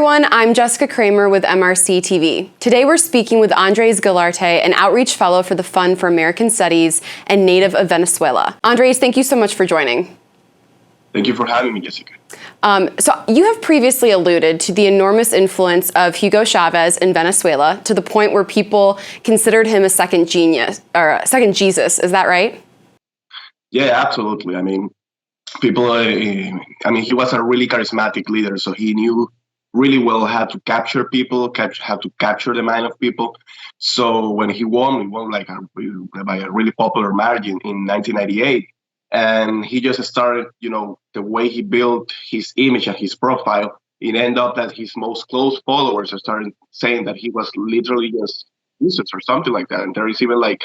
everyone, I'm Jessica Kramer with MRCTV. Today we're speaking with Andrés Guilarte, an outreach fellow for the Fund for American Studies and native of Venezuela. Andrés, thank you so much for joining. Thank you for having me, Jessica. So you have previously alluded to the enormous influence of Hugo Chavez in Venezuela to the point where people considered him a second genius or a second Jesus. Is that right? Yeah, absolutely. People, he was a really charismatic leader, so he knew really well how to capture people, how to capture the mind of people. So when he won like by a really popular margin in 1998. And he just started, the way he built his image and his profile, it ended up that his most close followers started saying that he was literally just Jesus or something like that. And there is even like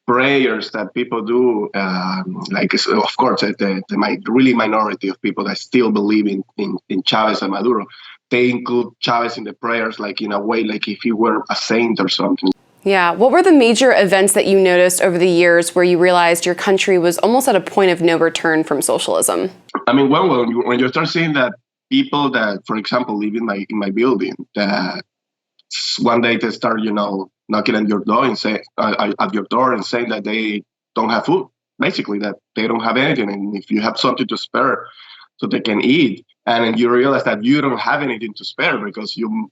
prayers that people do, of course, the really minority of people that still believe in Chavez and Maduro, they include Chavez in the prayers, like in a way, like if he were a saint or something. Yeah. What were the major events that you noticed over the years where you realized your country was almost at a point of no return from socialism? When you start seeing that people that, for example, live in my building, that one day they start, knocking at your door and saying that they don't have food, basically that they don't have anything, and if you have something to spare, so they can eat, and then you realize that you don't have anything to spare because you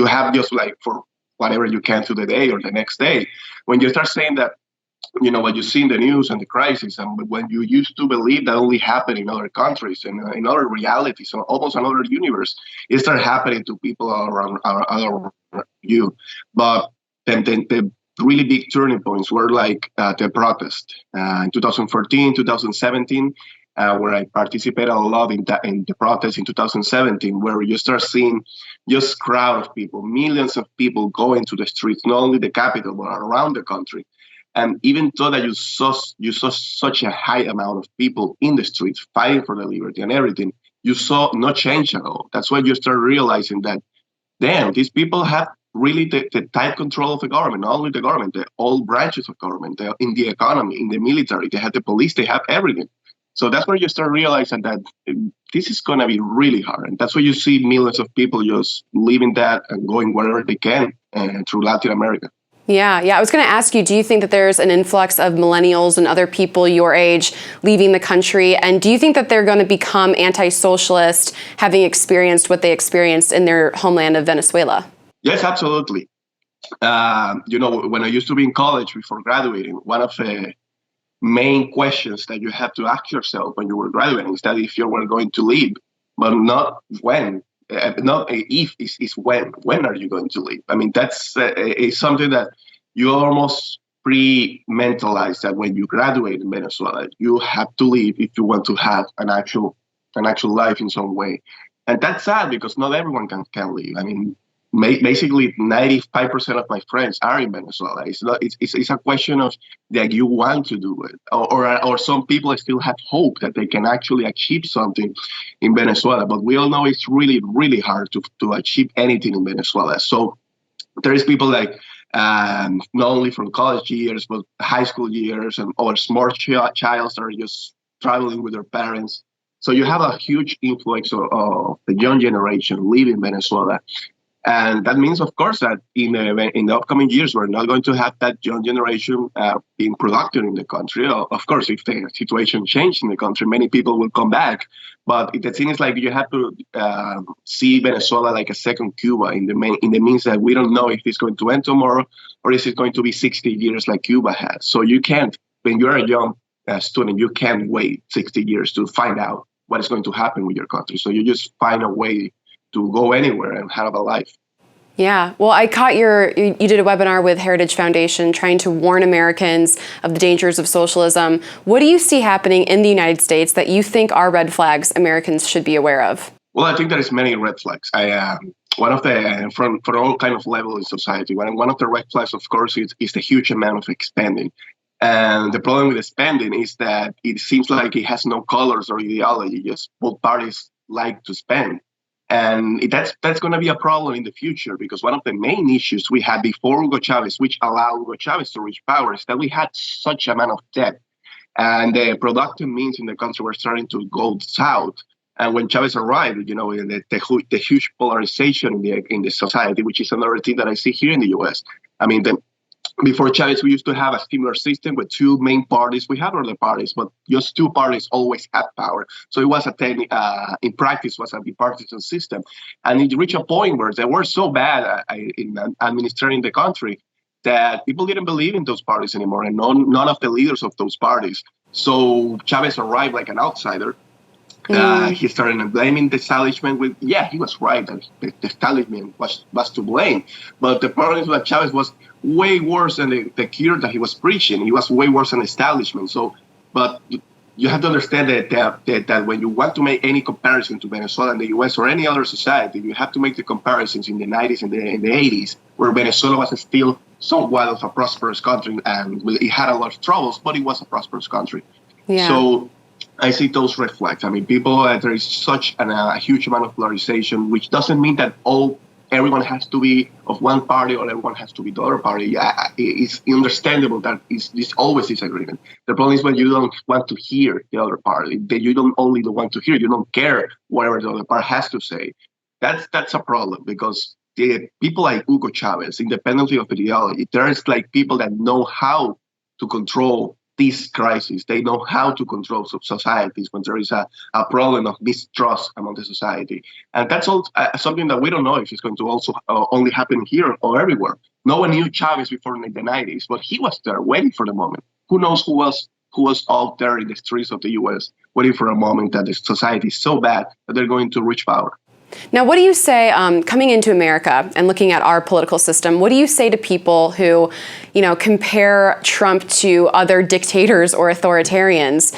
have just like for whatever you can to the day or the next day. When you start saying that, what you see in the news and the crisis, and when you used to believe that only happened in other countries and in other realities, or almost another universe, it started happening to people around you. But then the really big turning points were like the protest in 2014, 2017. Where I participated a lot in the protest in 2017, where you start seeing just crowd of people, millions of people going to the streets, not only the capital, but around the country. And even though that you saw such a high amount of people in the streets fighting for the liberty and everything, you saw no change at all. That's when you start realizing that, damn, these people have really the tight control of the government, not only the government, all branches of government, in the economy, in the military, they have the police, they have everything. So that's where you start realizing that this is going to be really hard. And that's where you see millions of people just leaving that and going wherever they can through Latin America. Yeah. I was going to ask you, do you think that there's an influx of millennials and other people your age leaving the country? And do you think that they're going to become anti-socialist, having experienced what they experienced in their homeland of Venezuela? Yes, absolutely. When I used to be in college before graduating, one of the main questions that you have to ask yourself when you were graduating is that if you were going to leave, but not when, not if, is when. When are you going to leave? That's is something that you almost pre-mentalize that when you graduate in Venezuela, you have to leave if you want to have an actual life in some way. And that's sad because not everyone can leave. Basically 95% of my friends are in Venezuela. It's a question of that you want to do it, or some people still have hope that they can actually achieve something in Venezuela. But we all know it's really, really hard to achieve anything in Venezuela. So there is people like not only from college years, but high school years, or smart childs that are just traveling with their parents. So you have a huge influx of the young generation leaving Venezuela. And that means, of course, that in the upcoming years, we're not going to have that young generation being productive in the country. Of course, if the situation changes in the country, many people will come back. But the thing is, like, you have to see Venezuela like a second Cuba in the means that we don't know if it's going to end tomorrow or is it going to be 60 years like Cuba has. So you can't, when you're a young student, you can't wait 60 years to find out what is going to happen with your country. So you just find a way to go anywhere and have a life. Yeah. Well, I caught you did a webinar with Heritage Foundation trying to warn Americans of the dangers of socialism. What do you see happening in the United States that you think are red flags Americans should be aware of? Well, I think there is many red flags. One of the, for all kind of level in society, one of the red flags, of course, is the huge amount of spending. And the problem with the spending is that it seems like it has no colors or ideology, just both parties like to spend. And that's going to be a problem in the future, because one of the main issues we had before Hugo Chavez, which allowed Hugo Chavez to reach power, is that we had such amount of debt. And the productive means in the country were starting to go south. And when Chavez arrived, in the huge polarization in the society, which is another thing that I see here in the U.S. I mean, before Chavez, we used to have a similar system with two main parties. We have other parties, but just two parties always had power. So it was in practice, was a bipartisan system. And it reached a point where they were so bad in administering the country that people didn't believe in those parties anymore, and none of the leaders of those parties. So Chavez arrived like an outsider. He started blaming the establishment he was right that the establishment was to blame. But the problem is that Chavez was way worse than the cure that he was preaching. He was way worse than the establishment. But you have to understand that when you want to make any comparison to Venezuela and the U.S. or any other society, you have to make the comparisons in the 90s and in the 80s, where Venezuela was still somewhat of a prosperous country, and it had a lot of troubles, but it was a prosperous country. Yeah. So I see those red flags. I mean, there is such a huge amount of polarization, which doesn't mean that everyone has to be of one party or everyone has to be the other party. It's understandable that there's always disagreement. The problem is when you don't want to hear the other party, that you don't only want to hear, you don't care whatever the other part has to say. That's a problem, because the people like Hugo Chavez, independently of ideology, there's like people that know how to control this crisis. They know how to control societies when there is a problem of mistrust among the society. And that's all something that we don't know if it's going to also only happen here or everywhere. No one knew Chavez before in the 90s, but he was there waiting for the moment. Who knows who was out there in the streets of the U.S. waiting for a moment that the society is so bad that they're going to reach power. Now, what do you say, coming into America and looking at our political system, what do you say to people who, compare Trump to other dictators or authoritarians?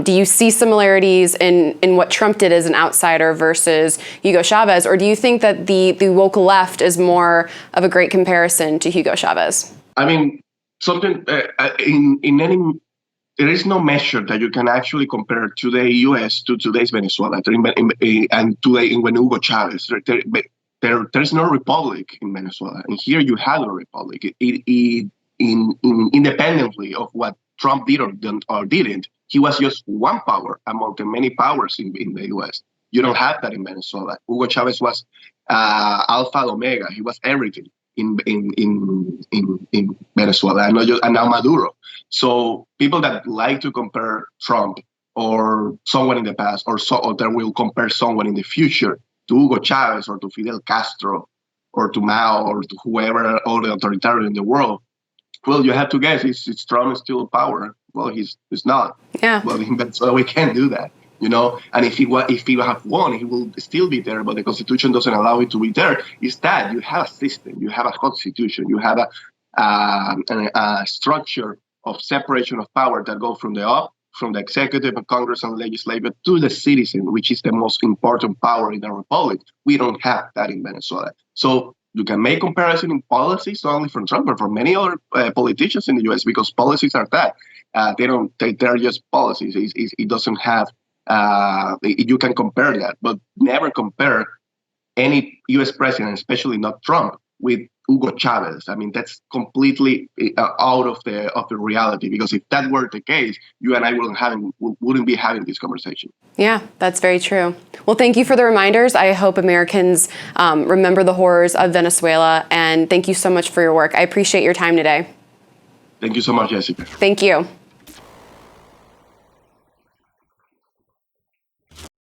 Do you see similarities in what Trump did as an outsider versus Hugo Chavez, or do you think that the woke left is more of a great comparison to Hugo Chavez? I mean, something there is no measure that you can actually compare today U.S. to today's Venezuela and today in Hugo Chavez. There's no republic in Venezuela, and here you have a republic. Independently of what Trump did or didn't, he was just one power among the many powers in the U.S. You don't have that in Venezuela. Hugo Chavez was alpha and omega. He was everything in Venezuela, and now Maduro. So people that like to compare Trump or someone in the past, or that will compare someone in the future to Hugo Chavez or to Fidel Castro or to Mao or to whoever, all the authoritarian in the world, well, you have to guess, is Trump is still in power? Well, he's not. Yeah. Well, in Venezuela, we can't do that. And if he have won, he will still be there, but the Constitution doesn't allow him to be there. It's that you have a system, you have a Constitution, you have a structure of separation of power that go from the executive and Congress and legislature to the citizen, which is the most important power in the republic. We don't have that in Venezuela. So you can make comparison in policies, not only from Trump, but from many other politicians in the U.S., because policies are that. They're just policies. It doesn't have, you can compare that, but never compare any U.S. president, especially not Trump, with Hugo Chavez. I mean, that's completely out of the reality, because if that were the case, you and I wouldn't be having this conversation. Yeah, that's very true. Well, thank you for the reminders. I hope Americans remember the horrors of Venezuela, and thank you so much for your work. I appreciate your time today. Thank you so much, Jessica. Thank you.